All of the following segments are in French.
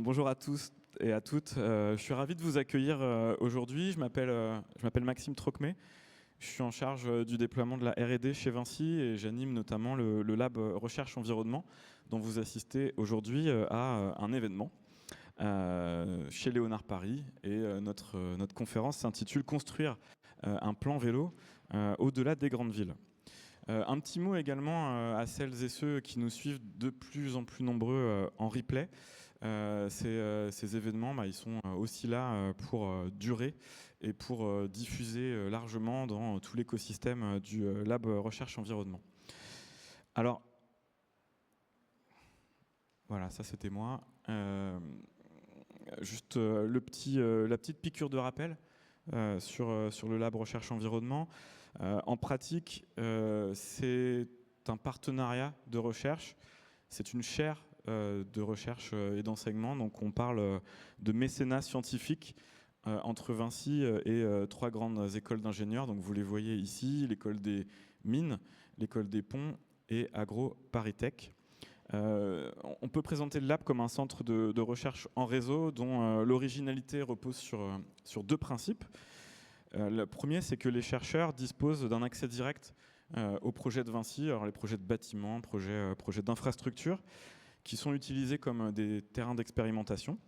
Bonjour à tous et à toutes. Je suis ravi de vous accueillir aujourd'hui. Je m'appelle Maxime Trocmé. Je suis en charge du déploiement de la R&D chez Vinci et j'anime notamment le lab Recherche Environnement dont vous assistez aujourd'hui à un événement chez Léonard Paris. Et notre conférence s'intitule Construire un plan vélo au-delà des grandes villes. Un petit mot également à celles et ceux qui nous suivent de plus en plus nombreux en replay. Ces événements, ils sont aussi là pour durer et pour diffuser largement dans tout l'écosystème du Lab Recherche Environnement. Alors, voilà, ça c'était moi. Juste la petite piqûre de rappel sur le Lab Recherche Environnement. En pratique, c'est un partenariat de recherche, c'est une chaire de recherche et d'enseignement. Donc on parle de mécénat scientifique entre Vinci et trois grandes écoles d'ingénieurs. Donc vous les voyez ici, l'école des mines, l'école des ponts et Agro-Paris-Tech. On peut présenter le lab comme un centre de recherche en réseau dont l'originalité repose sur deux principes. Le premier, c'est que les chercheurs disposent d'un accès direct aux projets de Vinci, alors les projets de bâtiments, projets d'infrastructures, qui sont utilisés comme des terrains d'expérimentation.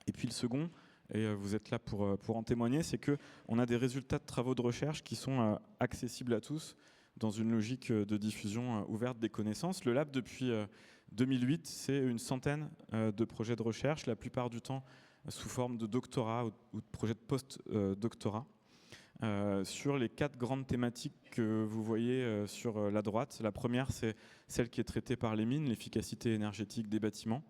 Et puis le second, et vous êtes là pour en témoigner, c'est qu'on a des résultats de travaux de recherche qui sont accessibles à tous dans une logique de diffusion ouverte des connaissances. Le lab, depuis 2008, c'est une centaine de projets de recherche, la plupart du temps sous forme de doctorat ou de projets de post-doctorat. Sur les quatre grandes thématiques que vous voyez sur la droite. La première, c'est celle qui est traitée par les mines, l'efficacité énergétique des bâtiments,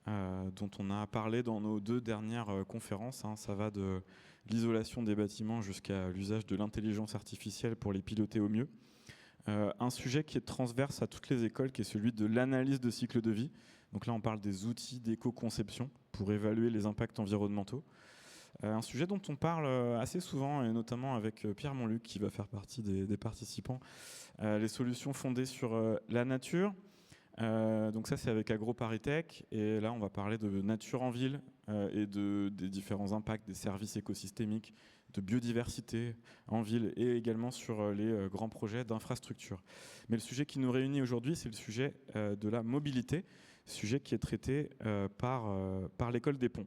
dont on a parlé dans nos deux dernières conférences. Ça va de l'isolation des bâtiments jusqu'à l'usage de l'intelligence artificielle pour les piloter au mieux. Un sujet qui est transverse à toutes les écoles, qui est celui de l'analyse de cycle de vie. Donc là, on parle des outils d'éco-conception pour évaluer les impacts environnementaux. Un sujet dont on parle assez souvent, et notamment avec Pierre Montluc, qui va faire partie des participants. Les solutions fondées sur la nature. Donc ça, c'est avec Agro-Paris-Tech. Et là, on va parler de nature en ville et des différents impacts des services écosystémiques, de biodiversité en ville et également sur les grands projets d'infrastructure. Mais le sujet qui nous réunit aujourd'hui, c'est le sujet de la mobilité, sujet qui est traité par l'école des ponts.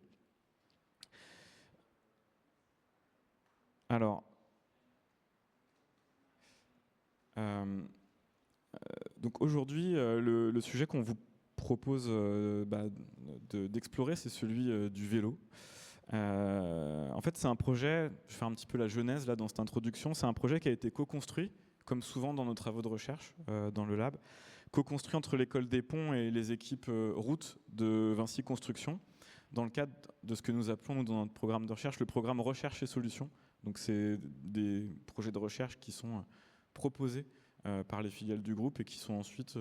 Alors, donc aujourd'hui, le sujet qu'on vous propose d'explorer, c'est celui du vélo. En fait, c'est un projet, je fais un petit peu la genèse là dans cette introduction, c'est un projet qui a été co-construit, comme souvent dans nos travaux de recherche dans le lab, co-construit entre l'école des ponts et les équipes routes de Vinci Construction, dans le cadre de ce que nous appelons nous, dans notre programme de recherche, le programme Recherche et Solutions. Donc c'est des projets de recherche qui sont proposés par les filiales du groupe et qui sont ensuite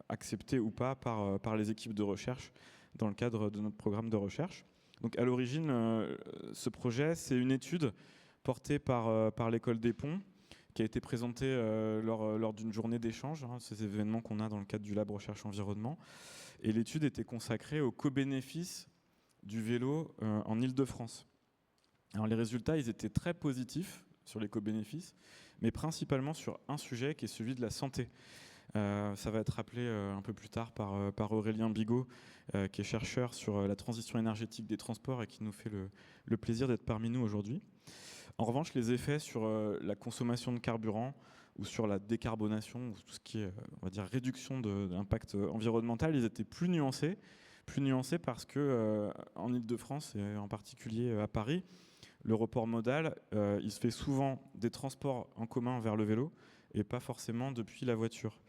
acceptés ou pas par les équipes de recherche dans le cadre de notre programme de recherche. Donc à l'origine, ce projet, c'est une étude portée par l'école des ponts qui a été présentée lors d'une journée d'échange, ces événements qu'on a dans le cadre du Lab Recherche Environnement. Et l'étude était consacrée au co-bénéfice du vélo en Île-de-France. Alors les résultats, ils étaient très positifs sur les co-bénéfices, mais principalement sur un sujet qui est celui de la santé. Ça va être rappelé un peu plus tard par Aurélien Bigot, qui est chercheur sur la transition énergétique des transports et qui nous fait le plaisir d'être parmi nous aujourd'hui. En revanche, les effets sur la consommation de carburant ou sur la décarbonation, ou tout ce qui est, on va dire, réduction de l'impact environnemental, ils étaient plus nuancés parce que en Île-de-France et en particulier à Paris, le report modal, il se fait souvent des transports en commun vers le vélo et pas forcément depuis la voiture.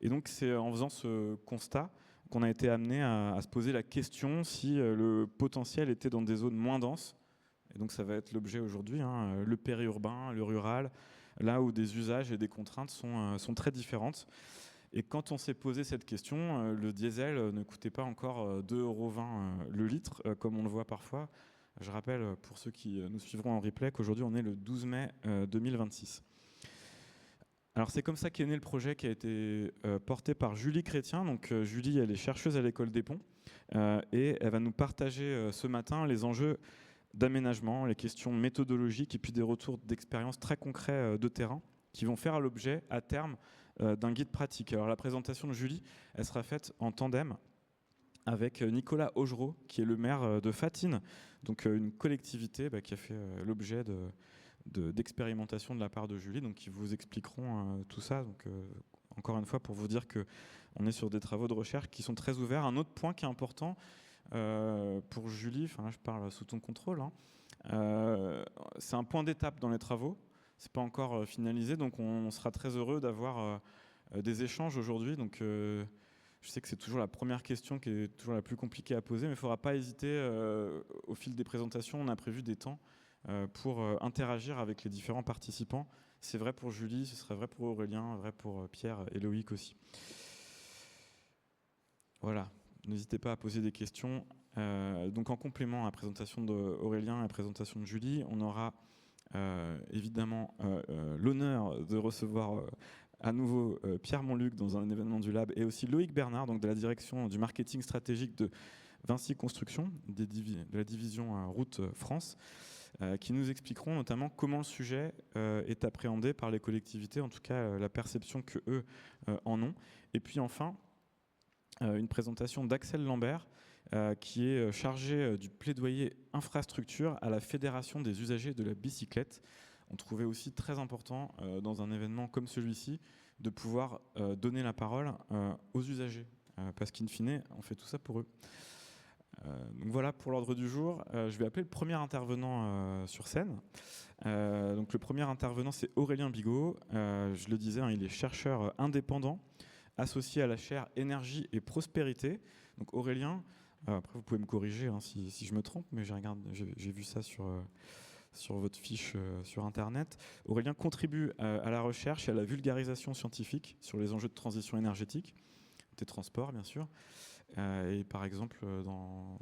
Et donc c'est en faisant ce constat qu'on a été amené à se poser la question si le potentiel était dans des zones moins denses. Et donc ça va être l'objet aujourd'hui, le périurbain, le rural, là où des usages et des contraintes sont très différentes. Et quand on s'est posé cette question, le diesel ne coûtait pas encore 2,20 € le litre, comme on le voit parfois. Je rappelle, pour ceux qui nous suivront en replay, qu'aujourd'hui on est le 12 mai 2026. Alors c'est comme ça qu'est né le projet qui a été porté par Julie Chrétien. Donc Julie, elle est chercheuse à l'École des Ponts et elle va nous partager ce matin les enjeux d'aménagement, les questions méthodologiques et puis des retours d'expérience très concrets de terrain qui vont faire l'objet à terme d'un guide pratique. Alors la présentation de Julie, elle sera faite en tandem avec Nicolas Augereau, qui est le maire de Fatine, donc une collectivité qui a fait l'objet d'expérimentation de la part de Julie, donc qui vous expliqueront tout ça. Donc, encore une fois, pour vous dire qu'on est sur des travaux de recherche qui sont très ouverts. Un autre point qui est important pour Julie, enfin là je parle sous ton contrôle, c'est un point d'étape dans les travaux. C'est pas encore finalisé, donc on sera très heureux d'avoir des échanges aujourd'hui. Donc je sais que c'est toujours la première question qui est toujours la plus compliquée à poser, mais il ne faudra pas hésiter. Au fil des présentations, on a prévu des temps pour interagir avec les différents participants. C'est vrai pour Julie, ce serait vrai pour Aurélien, vrai pour Pierre et Loïc aussi. Voilà, n'hésitez pas à poser des questions. Donc en complément à la présentation d'Aurélien et à la présentation de Julie, on aura évidemment l'honneur de recevoir à nouveau Pierre Montluc dans un événement du Lab et aussi Loïc Bernard, donc de la direction du marketing stratégique de Vinci Construction, de la division Route France, qui nous expliqueront notamment comment le sujet est appréhendé par les collectivités, en tout cas la perception qu'eux en ont. Et puis enfin, une présentation d'Axel Lambert, qui est chargé du plaidoyer infrastructure à la Fédération des usagers de la bicyclette. On trouvait aussi très important dans un événement comme celui-ci de pouvoir donner la parole aux usagers, parce qu'in fine, on fait tout ça pour eux. Donc voilà pour l'ordre du jour. Je vais appeler le premier intervenant sur scène. Donc le premier intervenant, c'est Aurélien Bigot. Je le disais, il est chercheur indépendant associé à la chaire Énergie et Prospérité. Donc Aurélien, après vous pouvez me corriger si je me trompe, mais j'ai vu ça sur votre fiche sur Internet. Aurélien contribue à la recherche et à la vulgarisation scientifique sur les enjeux de transition énergétique, des transports bien sûr. Et par exemple, dans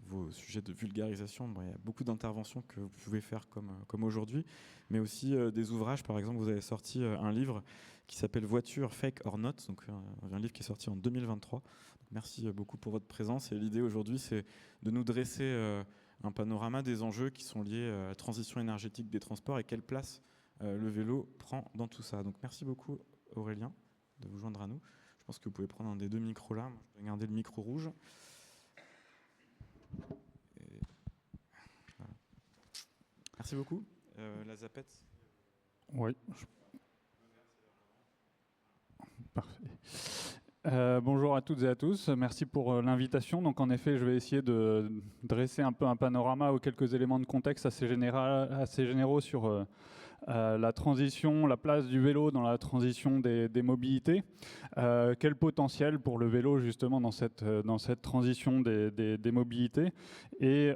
vos sujets de vulgarisation, il y a beaucoup d'interventions que vous pouvez faire comme aujourd'hui, mais aussi des ouvrages. Par exemple, vous avez sorti un livre qui s'appelle Voiture, Fake or Not, donc un livre qui est sorti en 2023. Donc, merci beaucoup pour votre présence. Et l'idée aujourd'hui, c'est de nous dresser un panorama des enjeux qui sont liés à la transition énergétique des transports et quelle place le vélo prend dans tout ça. Donc merci beaucoup Aurélien de vous joindre à nous. Je pense que vous pouvez prendre un des deux micros là. Moi, je vais garder le micro rouge. Voilà. Merci beaucoup. La zapette. Oui. Parfait. Bonjour à toutes et à tous, merci pour l'invitation. Donc en effet, je vais essayer de dresser un peu un panorama ou quelques éléments de contexte assez généraux sur la transition, la place du vélo dans la transition des mobilités. Quel potentiel pour le vélo justement dans cette transition des mobilités et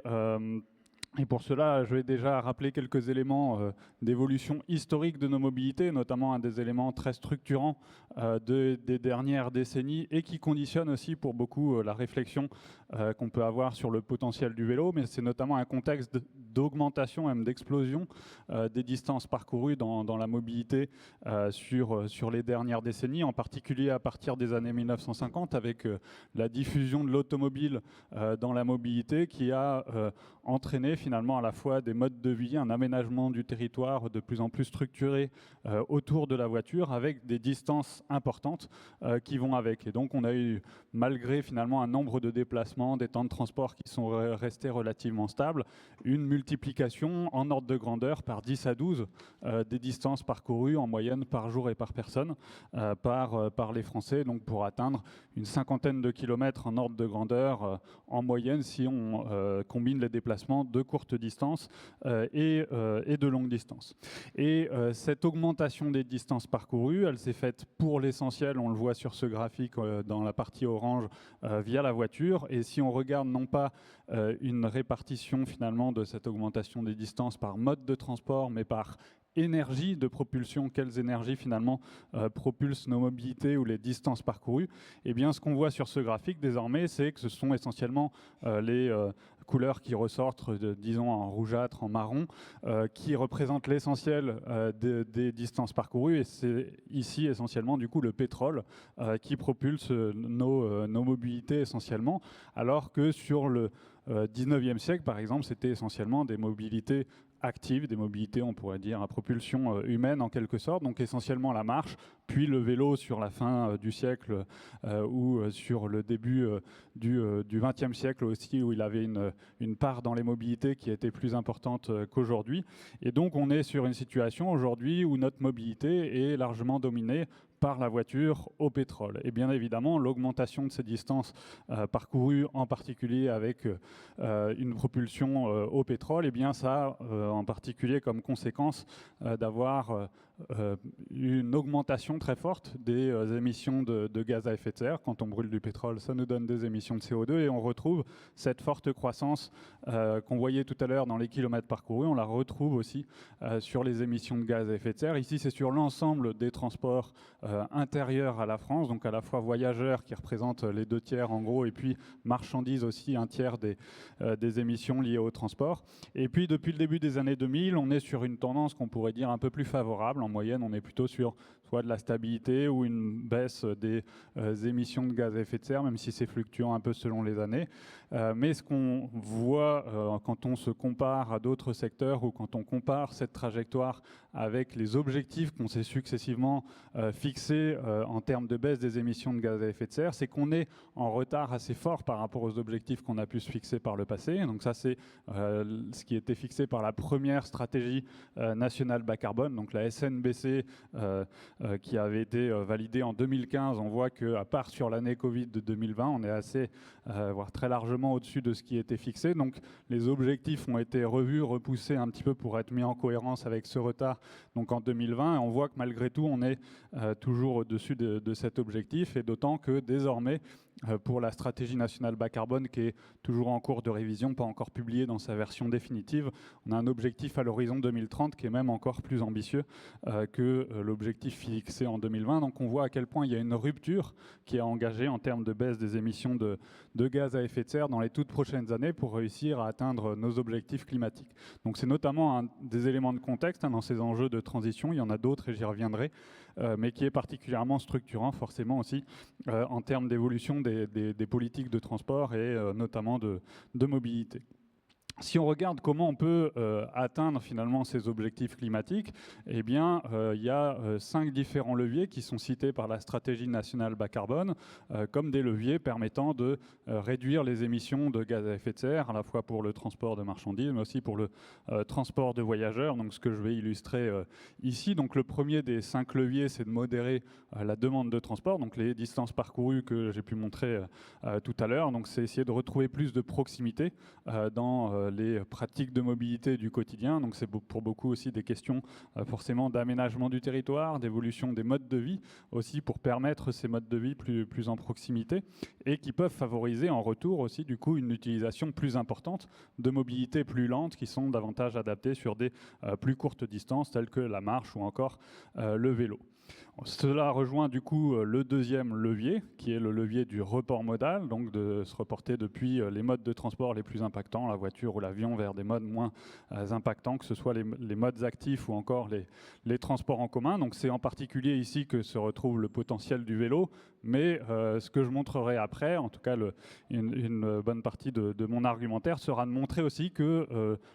pour cela, je vais déjà rappeler quelques éléments d'évolution historique de nos mobilités, notamment un des éléments très structurants des dernières décennies et qui conditionne aussi pour beaucoup la réflexion qu'on peut avoir sur le potentiel du vélo, mais c'est notamment un contexte d'augmentation, même d'explosion des distances parcourues dans la mobilité sur les dernières décennies, en particulier à partir des années 1950 avec la diffusion de l'automobile dans la mobilité qui a entraîné finalement à la fois des modes de vie, un aménagement du territoire de plus en plus structuré autour de la voiture avec des distances importantes qui vont avec. Et donc on a eu, malgré finalement un nombre de déplacements, des temps de transport qui sont restés relativement stables, une multiplication en ordre de grandeur par 10 à 12 des distances parcourues en moyenne par jour et par personne par les Français, donc pour atteindre une cinquantaine de kilomètres en ordre de grandeur en moyenne si on combine les déplacements de courte distance et de longue distance. Et cette augmentation des distances parcourues, elle s'est faite pour l'essentiel, on le voit sur ce graphique dans la partie orange, via la voiture. Et si on regarde non pas une répartition finalement de cette augmentation des distances par mode de transport, mais par énergie de propulsion, quelles énergies finalement propulsent nos mobilités ou les distances parcourues, et bien ce qu'on voit sur ce graphique désormais, c'est que ce sont essentiellement les couleurs qui ressortent, disons en rougeâtre, en marron, qui représentent l'essentiel des distances parcourues, et c'est ici essentiellement du coup le pétrole qui propulse nos mobilités essentiellement, alors que sur le 19e siècle par exemple, c'était essentiellement des mobilités actives, des mobilités, on pourrait dire, à propulsion humaine en quelque sorte, donc essentiellement la marche, puis le vélo sur la fin du siècle ou sur le début du XXe siècle aussi, où il avait une part dans les mobilités qui était plus importante qu'aujourd'hui. Et donc on est sur une situation aujourd'hui où notre mobilité est largement dominée par la voiture au pétrole. Et bien évidemment, l'augmentation de ces distances parcourues, en particulier avec une propulsion au pétrole, et bien ça a en particulier comme conséquence d'avoir une augmentation très forte des émissions de gaz à effet de serre. Quand on brûle du pétrole, ça nous donne des émissions de CO2 et on retrouve cette forte croissance qu'on voyait tout à l'heure dans les kilomètres parcourus. On la retrouve aussi sur les émissions de gaz à effet de serre. Ici, c'est sur l'ensemble des transports intérieurs à la France, donc à la fois voyageurs qui représentent les 2/3 en gros, et puis marchandises aussi, 1/3 des émissions liées au transport. Et puis depuis le début des années 2000, on est sur une tendance qu'on pourrait dire un peu plus favorable. En moyenne, on est plutôt sur soit de la stabilité ou une baisse des émissions de gaz à effet de serre, même si c'est fluctuant un peu selon les années. Mais ce qu'on voit quand on se compare à d'autres secteurs ou quand on compare cette trajectoire avec les objectifs qu'on s'est successivement fixés en termes de baisse des émissions de gaz à effet de serre, c'est qu'on est en retard assez fort par rapport aux objectifs qu'on a pu se fixer par le passé. Donc ça, c'est ce qui était fixé par la première stratégie nationale bas carbone, donc la SNBC, qui avait été validée en 2015. On voit qu'à part sur l'année Covid de 2020, on est assez, voire très largement au-dessus de ce qui était fixé. Donc les objectifs ont été revus, repoussés un petit peu pour être mis en cohérence avec ce retard. Donc en 2020, on voit que malgré tout, on est toujours au-dessus de cet objectif, et d'autant que désormais, pour la stratégie nationale bas carbone qui est toujours en cours de révision, pas encore publiée dans sa version définitive, on a un objectif à l'horizon 2030 qui est même encore plus ambitieux que l'objectif fixé en 2020. Donc on voit à quel point il y a une rupture qui est engagée en termes de baisse des émissions de gaz à effet de serre dans les toutes prochaines années pour réussir à atteindre nos objectifs climatiques. Donc c'est notamment un des éléments de contexte dans ces enjeux de transition. Il y en a d'autres et j'y reviendrai, mais qui est particulièrement structurant forcément aussi en termes d'évolution des politiques de transport et notamment de mobilité. Si on regarde comment on peut atteindre finalement ces objectifs climatiques, eh bien, il y a 5 différents leviers qui sont cités par la stratégie nationale bas carbone comme des leviers permettant de réduire les émissions de gaz à effet de serre, à la fois pour le transport de marchandises, mais aussi pour le transport de voyageurs. Donc, ce que je vais illustrer ici. Donc, le premier des 5 leviers, c'est de modérer la demande de transport, donc les distances parcourues que j'ai pu montrer tout à l'heure. Donc, c'est essayer de retrouver plus de proximité dans les pratiques de mobilité du quotidien. Donc c'est pour beaucoup aussi des questions forcément d'aménagement du territoire, d'évolution des modes de vie, aussi pour permettre ces modes de vie plus en proximité, et qui peuvent favoriser en retour aussi du coup une utilisation plus importante de mobilités plus lentes qui sont davantage adaptées sur des plus courtes distances telles que la marche ou encore le vélo. Cela rejoint du coup le deuxième levier, qui est le levier du report modal, donc de se reporter depuis les modes de transport les plus impactants, la voiture ou l'avion, vers des modes moins impactants, que ce soit les modes actifs ou encore les transports en commun. Donc c'est en particulier ici que se retrouve le potentiel du vélo, mais ce que je montrerai après, en tout cas une bonne partie de mon argumentaire, sera de montrer aussi que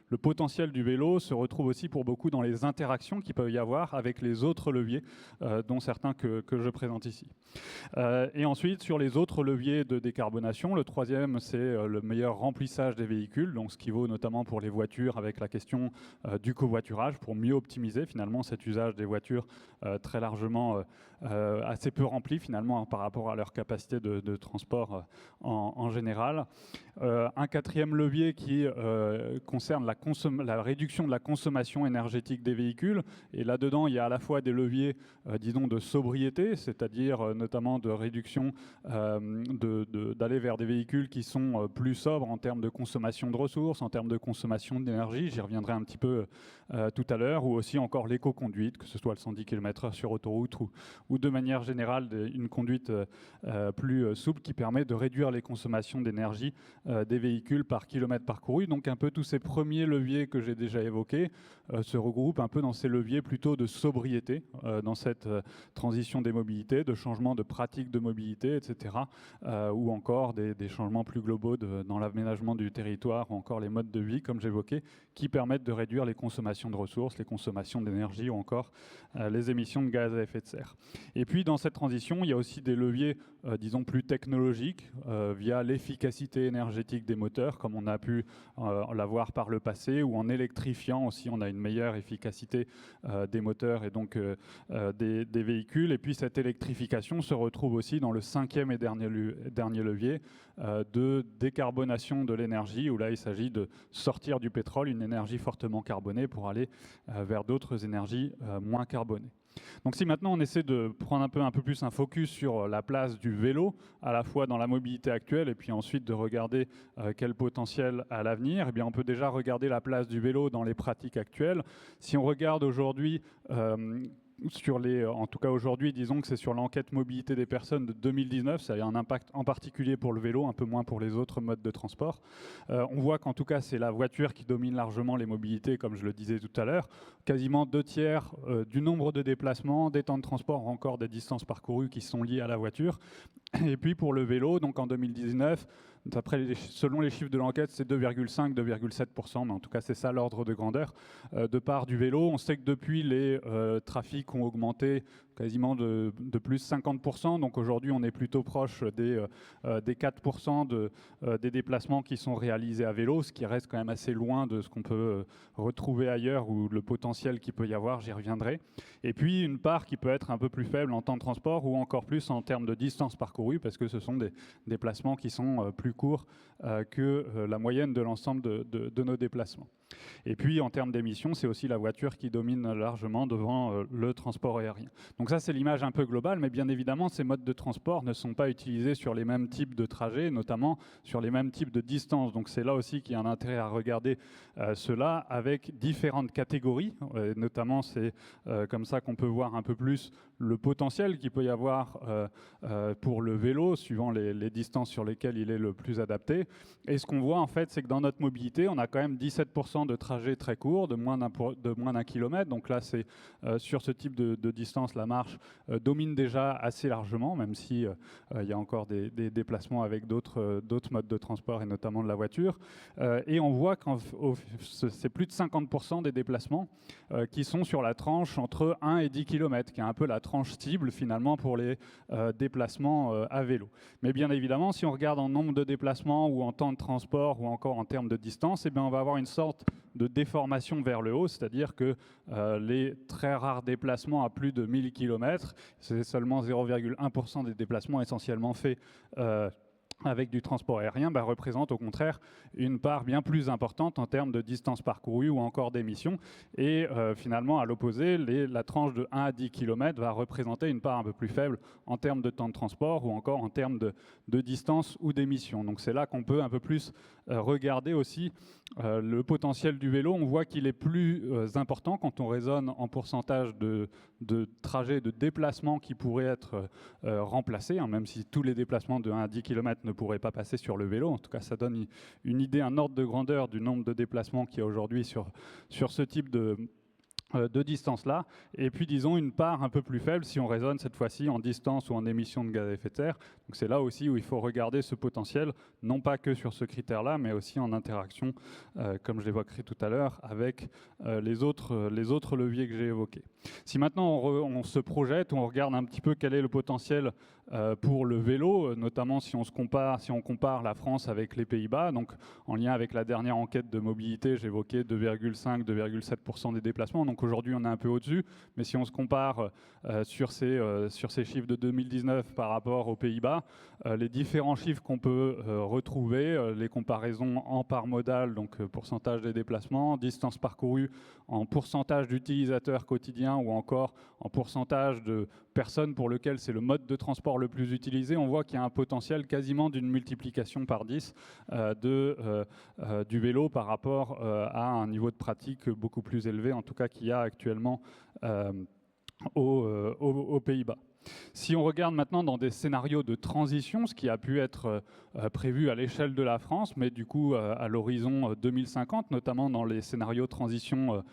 le potentiel du vélo se retrouve aussi pour beaucoup dans les interactions qu'il peut y avoir avec les autres leviers, dont certains que je présente ici. Et ensuite, sur les autres leviers de décarbonation, le troisième, c'est le meilleur remplissage des véhicules, donc ce qui vaut notamment pour les voitures avec la question du covoiturage, pour mieux optimiser finalement cet usage des voitures très largement assez peu rempli finalement par rapport à leur capacité de transport en général. Un quatrième levier qui concerne la réduction de la consommation énergétique des véhicules. Et là-dedans, il y a à la fois des leviers, disons, de sobriété, c'est-à-dire notamment de réduction, d'aller vers des véhicules qui sont plus sobres en termes de consommation de ressources, en termes de consommation d'énergie. J'y reviendrai un petit peu tout à l'heure, ou aussi encore l'éco-conduite, que ce soit le 110 km/h sur autoroute ou de manière générale une conduite plus souple qui permet de réduire les consommations d'énergie des véhicules par kilomètre parcouru. Donc un peu tous ces premiers leviers que j'ai déjà évoqués se regroupent un peu dans ces leviers plutôt de sobriété, dans cette transition des mobilités, de changement de pratiques de mobilité, etc. Ou encore des changements plus globaux dans l'aménagement du territoire, ou encore les modes de vie, comme j'évoquais, qui permettent de réduire les consommations de ressources, les consommations d'énergie ou encore les émissions de gaz à effet de serre. Et puis dans cette transition, il y a aussi des leviers, disons, plus technologiques, via l'efficacité énergétique des moteurs, comme on a pu l'avoir par le passé, ou en électrifiant aussi, on a une meilleure efficacité des moteurs et donc des véhicules. Et puis cette électrification se retrouve aussi dans le cinquième et dernier levier de décarbonation de l'énergie, où là il s'agit de sortir du pétrole, une énergie fortement carbonée, pour aller vers d'autres énergies moins carbonées. Donc si maintenant on essaie de prendre un peu plus un focus sur la place du vélo, à la fois dans la mobilité actuelle et puis ensuite de regarder quel potentiel à l'avenir, eh bien on peut déjà regarder la place du vélo dans les pratiques actuelles. Si on regarde aujourd'hui, en tout cas aujourd'hui, disons que c'est sur l'enquête mobilité des personnes de 2019, ça a un impact en particulier pour le vélo, un peu moins pour les autres modes de transport. On voit qu'en tout cas c'est la voiture qui domine largement les mobilités, comme je le disais tout à l'heure. Quasiment 2/3 du nombre de déplacements, des temps de transport, encore des distances parcourues qui sont liées à la voiture. Et puis pour le vélo, donc en 2019, selon les chiffres de l'enquête, c'est 2,5-2,7%, mais en tout cas c'est ça l'ordre de grandeur de part du vélo. On sait que depuis, les trafics ont augmenté quasiment de plus 50%, donc aujourd'hui on est plutôt proche des 4% des déplacements qui sont réalisés à vélo, ce qui reste quand même assez loin de ce qu'on peut retrouver ailleurs, ou le potentiel qu'il peut y avoir, j'y reviendrai. Et puis une part qui peut être un peu plus faible en temps de transport, ou encore plus en termes de distance parcourue, parce que ce sont des déplacements qui sont plus courts que la moyenne de l'ensemble de nos déplacements. Et puis en termes d'émissions, c'est aussi la voiture qui domine largement devant le transport aérien. Donc ça, c'est l'image un peu globale, mais bien évidemment, ces modes de transport ne sont pas utilisés sur les mêmes types de trajets, notamment sur les mêmes types de distances. Donc c'est là aussi qu'il y a un intérêt à regarder cela avec différentes catégories. Notamment, c'est comme ça qu'on peut voir un peu plus le potentiel qu'il peut y avoir pour le vélo, suivant les distances sur lesquelles il est le plus adapté. Et ce qu'on voit, en fait, c'est que dans notre mobilité, on a quand même 17% de trajets très courts, de moins d'un kilomètre. Donc là, c'est sur ce type de distance, la marche domine déjà assez largement, même si il y a encore des déplacements avec d'autres modes de transport, et notamment de la voiture. Et on voit que c'est plus de 50% des déplacements qui sont sur la tranche entre 1 et 10 km, qui est un peu la tranche cible finalement pour les déplacements à vélo. Mais bien évidemment, si on regarde en nombre de déplacements, ou en temps de transport, ou encore en termes de distance, eh bien on va avoir une sorte de déformation vers le haut, c'est-à-dire que les très rares déplacements à plus de 1000 km, c'est seulement 0,1% des déplacements essentiellement faits avec du transport aérien, représente au contraire une part bien plus importante en termes de distance parcourue ou encore d'émissions. Et finalement, à l'opposé, la tranche de 1 à 10 km va représenter une part un peu plus faible en termes de temps de transport, ou encore en termes de distance ou d'émissions. Donc c'est là qu'on peut un peu plus regarder aussi le potentiel du vélo. On voit qu'il est plus important quand on raisonne en pourcentage de trajets, de déplacements qui pourraient être remplacés, même si tous les déplacements de 1 à 10 km ne pourraient pas passer sur le vélo. En tout cas, ça donne une idée, un ordre de grandeur du nombre de déplacements qu'il y a aujourd'hui sur ce type de distance-là, et puis disons une part un peu plus faible si on raisonne cette fois-ci en distance ou en émissions de gaz à effet de serre. Donc c'est là aussi où il faut regarder ce potentiel, non pas que sur ce critère-là, mais aussi en interaction, comme je l'évoquerai tout à l'heure, avec les autres leviers que j'ai évoqués. Si maintenant on se projette, on regarde un petit peu quel est le potentiel pour le vélo, notamment si on compare la France avec les Pays-Bas. Donc en lien avec la dernière enquête de mobilité, j'évoquais 2,5-2,7% des déplacements. Donc aujourd'hui, on est un peu au-dessus. Mais si on se compare sur ces chiffres de 2019 par rapport aux Pays-Bas, les différents chiffres qu'on peut retrouver, les comparaisons en part modale, donc pourcentage des déplacements, distance parcourue en pourcentage d'utilisateurs quotidiens ou encore en pourcentage de personnes pour lesquelles c'est le mode de transport le plus utilisé, on voit qu'il y a un potentiel quasiment d'une multiplication par 10 du vélo par rapport à un niveau de pratique beaucoup plus élevé, en tout cas qu'il y a actuellement aux Pays-Bas. Si on regarde maintenant dans des scénarios de transition, ce qui a pu être prévu à l'échelle de la France, mais du coup à l'horizon 2050, notamment dans les scénarios transition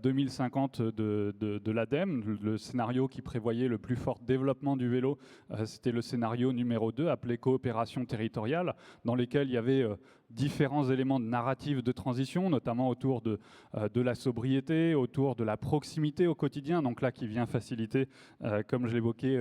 2050 de l'ADEME, le scénario qui prévoyait le plus fort développement du vélo, c'était le scénario numéro 2, appelé coopération territoriale, dans lesquels il y avait différents éléments de narrative de transition, notamment autour de la sobriété, autour de la proximité au quotidien, donc là qui vient faciliter, comme je l'évoquais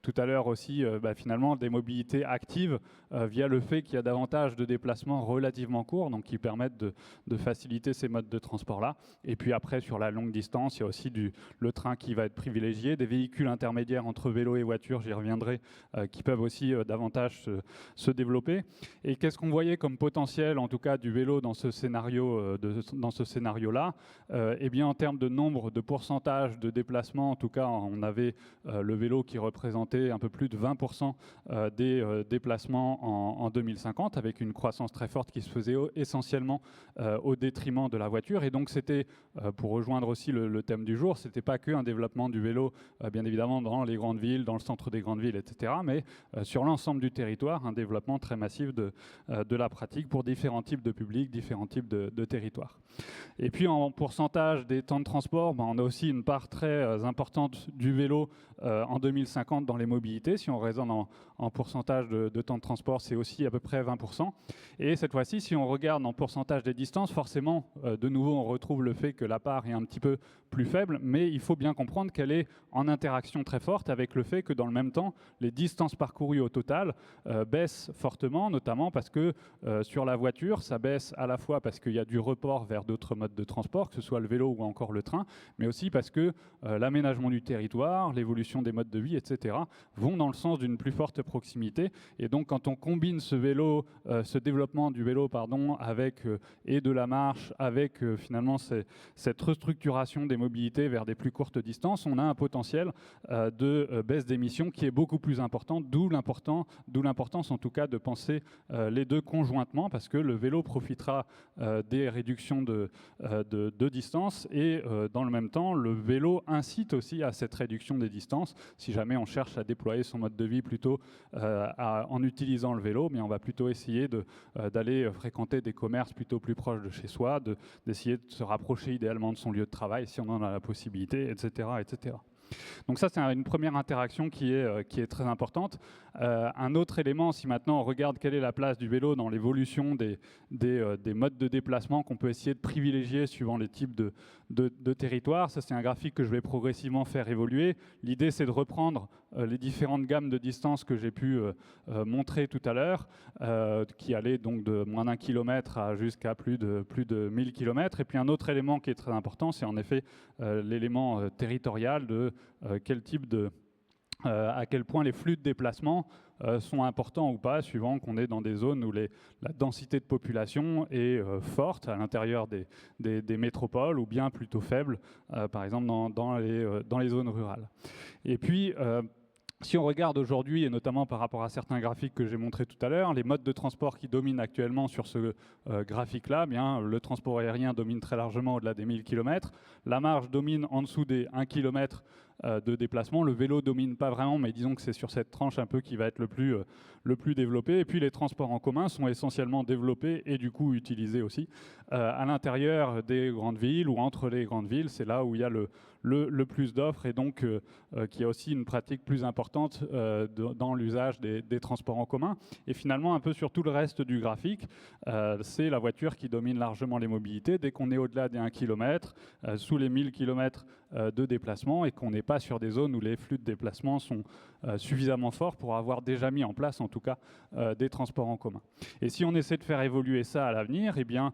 tout à l'heure aussi, finalement des mobilités actives via le fait qu'il y a davantage de déplacements relativement courts, donc qui permettent de faciliter ces modes de transport-là. Et puis après, sur la longue distance, il y a aussi le train qui va être privilégié, des véhicules intermédiaires entre vélo et voiture, j'y reviendrai, qui peuvent aussi davantage se développer. Et qu'est-ce qu'on voyait comme potentiel, en tout cas, du vélo dans ce scénario-là Eh bien, en termes de nombre de pourcentage de déplacements, en tout cas, on avait le vélo qui représentait un peu plus de 20% des déplacements en 2050, avec une croissance très forte qui se faisait essentiellement au détriment de la voiture. Et donc c'était, pour rejoindre aussi le thème du jour, c'était pas qu'un développement du vélo, bien évidemment dans les grandes villes, dans le centre des grandes villes, etc., mais sur l'ensemble du territoire, un développement très massif de la pratique pour différents types de publics, différents types de territoires. Et puis en pourcentage des temps de transport, on a aussi une part très importante du vélo en 2050 dans les mobilités. Si on raisonne en pourcentage de temps de transport, c'est aussi à peu près 20%. Et cette fois-ci, si on regarde en pourcentage des distances, forcément, de nouveau, on retrouve le fait que la part est un petit peu plus faible, mais il faut bien comprendre qu'elle est en interaction très forte avec le fait que dans le même temps, les distances parcourues au total baissent fortement, notamment parce que sur la voiture, ça baisse à la fois parce qu'il y a du report vers d'autres modes de transport, que ce soit le vélo ou encore le train, mais aussi parce que l'aménagement du territoire, l'évolution des modes de vie, etc., vont dans le sens d'une plus forte proximité. Et donc, quand on combine ce développement du vélo, avec et de la marche, avec finalement cette restructuration des mobilités vers des plus courtes distances, on a un potentiel de baisse d'émissions qui est beaucoup plus important, d'où l'importance en tout cas de penser les deux conjointement, parce que le vélo profitera des réductions de distance et dans le même temps, le vélo incite aussi à cette réduction des distances. Si jamais on cherche à déployer son mode de vie plutôt en utilisant le vélo, mais on va plutôt essayer d'aller fréquenter des commerces plutôt plus proches de chez soi, d'essayer de se rapprocher idéalement de son lieu de travail si on en a la possibilité, etc., etc. Donc ça, c'est une première interaction qui est très importante. Un autre élément, si maintenant on regarde quelle est la place du vélo dans l'évolution des modes de déplacement qu'on peut essayer de privilégier suivant les types de territoires, ça c'est un graphique que je vais progressivement faire évoluer. L'idée, c'est de reprendre les différentes gammes de distance que j'ai pu montrer tout à l'heure, qui allaient donc de moins d'1 kilomètre à jusqu'à plus de 1000 km. Et puis un autre élément qui est très important, c'est en effet l'élément territorial de quel type à quel point les flux de déplacement sont importants ou pas, suivant qu'on est dans des zones où la densité de population est forte à l'intérieur des métropoles ou bien plutôt faible, par exemple dans les zones rurales. Et puis, si on regarde aujourd'hui, et notamment par rapport à certains graphiques que j'ai montrés tout à l'heure, les modes de transport qui dominent actuellement sur ce graphique-là, le transport aérien domine très largement au-delà des 1000 km, la marche domine en dessous des 1 km de déplacement, le vélo domine pas vraiment, mais disons que c'est sur cette tranche un peu qui va être le plus développé, et puis les transports en commun sont essentiellement développés et du coup utilisés aussi à l'intérieur des grandes villes ou entre les grandes villes, c'est là où il y a le plus d'offres et donc qu'il y a aussi une pratique plus importante dans l'usage des transports en commun. Et finalement, un peu sur tout le reste du graphique, c'est la voiture qui domine largement les mobilités. Dès qu'on est au-delà des 1 km, sous les 1000 km de déplacement et qu'on n'est pas sur des zones où les flux de déplacement sont suffisamment forts pour avoir déjà mis en place en tout cas des transports en commun. Et si on essaie de faire évoluer ça à l'avenir, eh bien,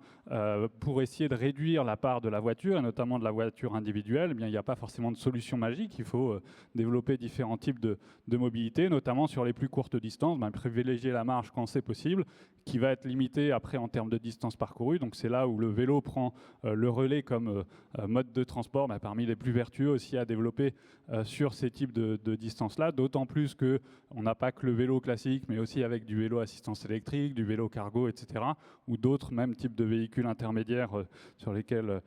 pour essayer de réduire la part de la voiture, et notamment de la voiture individuelle, eh bien, il n'y a pas forcément de solution magique. Il faut développer différents types de mobilité, notamment sur les plus courtes distances, privilégier la marche quand c'est possible, qui va être limitée après en termes de distance parcourue. Donc c'est là où le vélo prend le relais comme mode de transport, parmi les plus vertueux aussi à développer sur ces types de distances-là, d'autant plus qu'on n'a pas que le vélo classique, mais aussi avec du vélo assistance électrique, du vélo cargo, etc., ou d'autres mêmes types de véhicules intermédiaires sur lesquels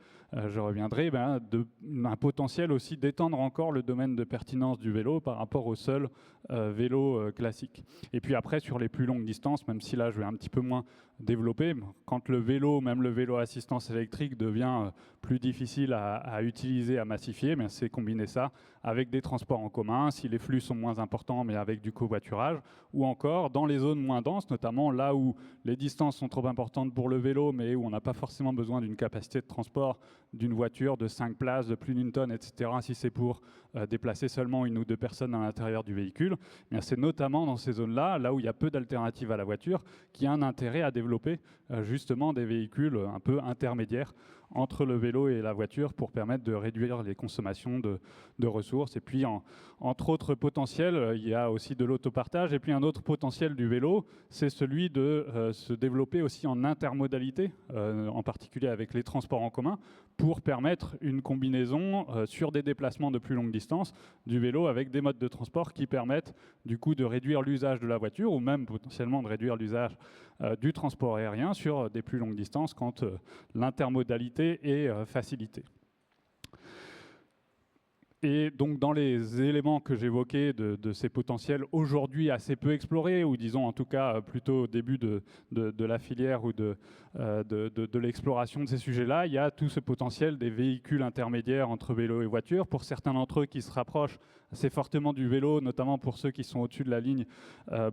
je reviendrai, un potentiel aussi d'étendre encore le domaine de pertinence du vélo par rapport au seul vélo classique. Et puis après, sur les plus longues distances, même si là je vais un petit peu moins développer, quand le vélo, même le vélo assistance électrique devient plus difficile à utiliser, à massifier, c'est combiner ça avec des transports en commun, si les flux sont moins importants, mais avec du covoiturage, ou encore dans les zones moins denses, notamment là où les distances sont trop importantes pour le vélo, mais où on n'a pas forcément besoin d'une capacité de transport d'une voiture de 5 places, de plus d'une tonne, etc., si c'est pour déplacer seulement 1 ou 2 personnes à l'intérieur du véhicule. C'est notamment dans ces zones-là, là où il y a peu d'alternatives à la voiture, qu'il y a un intérêt à développer justement des véhicules un peu intermédiaires entre le vélo et la voiture pour permettre de réduire les consommations de ressources. Et puis, entre autres potentiels, il y a aussi de l'autopartage. Et puis, un autre potentiel du vélo, c'est celui de se développer aussi en intermodalité, en particulier avec les transports en commun, pour permettre une combinaison sur des déplacements de plus longue distance du vélo avec des modes de transport qui permettent du coup de réduire l'usage de la voiture ou même potentiellement de réduire l'usage du transport aérien sur des plus longues distances quand l'intermodalité est facilitée. Et donc dans les éléments que j'évoquais de ces potentiels aujourd'hui assez peu explorés, ou disons en tout cas plutôt au début de la filière ou de l'exploration de ces sujets-là, il y a tout ce potentiel des véhicules intermédiaires entre vélo et voiture, pour certains d'entre eux qui se rapprochent assez fortement du vélo, notamment pour ceux qui sont au-dessus de la ligne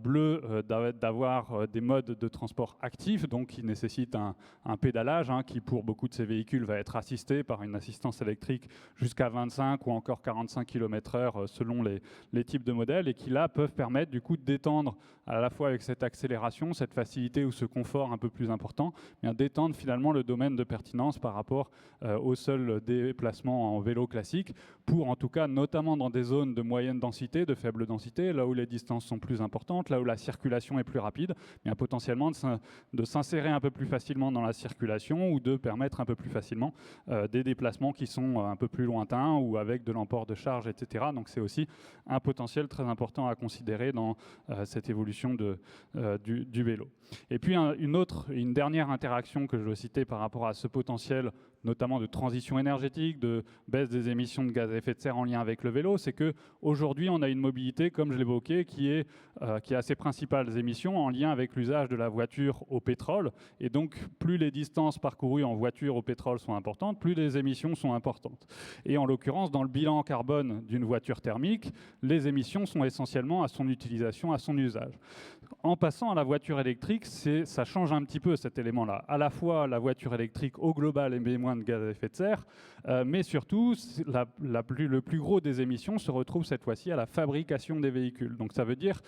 bleue, d'avoir des modes de transport actifs, donc qui nécessitent un pédalage, qui pour beaucoup de ces véhicules va être assisté par une assistance électrique jusqu'à 25 ou encore 45 km/h selon les types de modèles, et qui là peuvent permettre du coup d'étendre à la fois avec cette accélération, cette facilité ou ce confort un peu plus important, d'étendre finalement le domaine de pertinence par rapport au seul déplacement en vélo classique, pour en tout cas notamment dans des zones de moyenne densité, de faible densité, là où les distances sont plus importantes, là où la circulation est plus rapide, potentiellement de s'insérer un peu plus facilement dans la circulation ou de permettre un peu plus facilement des déplacements qui sont un peu plus lointains ou avec de l'emport de charge, etc. Donc c'est aussi un potentiel très important à considérer dans cette évolution du vélo. Et puis une dernière interaction que je veux citer par rapport à ce potentiel, notamment de transition énergétique, de baisse des émissions de gaz à effet de serre en lien avec le vélo, c'est qu'aujourd'hui, on a une mobilité, comme je l'évoquais, qui a ses principales émissions en lien avec l'usage de la voiture au pétrole. Et donc, plus les distances parcourues en voiture au pétrole sont importantes, plus les émissions sont importantes. Et en l'occurrence, dans le bilan carbone d'une voiture thermique, les émissions sont essentiellement à son utilisation, à son usage. En passant à la voiture électrique, ça change un petit peu cet élément-là. À la fois, la voiture électrique au global émet moins de gaz à effet de serre, mais surtout, le plus gros des émissions se retrouve cette fois-ci à la fabrication des véhicules. Donc ça veut dire